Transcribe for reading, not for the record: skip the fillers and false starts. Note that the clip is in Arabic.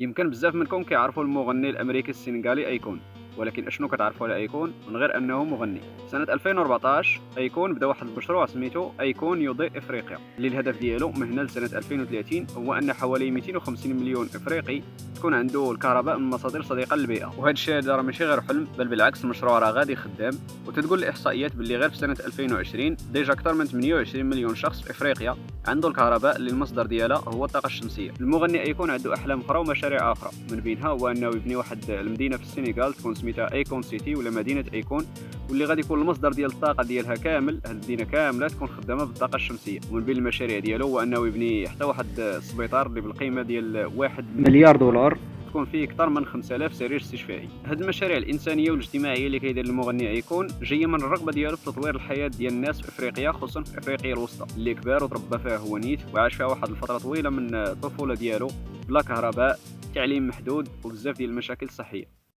يمكن بزاف منكم كيعرفوا المغني الامريكي السنغالي ايكون، ولكن اشنو كتعرفوا على ايكون من غير انه مغني؟ سنه 2014 ايكون بدا واحد المشروع سميتو ايكون يضيء افريقيا، اللي الهدف ديالو من هنا لسنه 2030 هو ان حوالي 250 مليون افريقي تكون عنده الكهرباء من مصادر صديقه للبيئه. وهذا الشيء هذا راه ماشي غير حلم، بل بالعكس المشروع راه غادي خدام. وتتقول الاحصائيات باللي غير في سنه 2020 ديجا اكثر من 28 مليون شخص في افريقيا عنده الكهرباء اللي المصدر ديالها هو الطاقه الشمسيه. المغني ايكون عنده احلام اخرى ومشاريع اخرى، من بينها هو انه يبني واحد المدينه في السنغال تكون سميتها ايكون سيتي ولا مدينه ايكون، واللي غادي يكون المصدر ديال الطاقه ديالها كامل، هذه المدينه كامله تكون خدامه بالطاقه الشمسيه. ومن بين المشاريع ديالو هو انه يبني حتى واحد السبيطار اللي بالقيمه ديال 1 مليار دولار تكون فيه اكثر من 5000 سرير استشفائي. هذه المشاريع الانسانيه والاجتماعيه اللي كيدير المغني ايكون جايه من الرغبه ديالو في تطوير الحياه ديال الناس في افريقيا، خصوصا في افريقيا الوسطى اللي كبر وتربى فيها هو نيت وعاش فيها واحد الفتره طويله من الطفوله ديالو بلا كهرباء، تعليم محدود وبزاف ديال المشاكل الصحيه.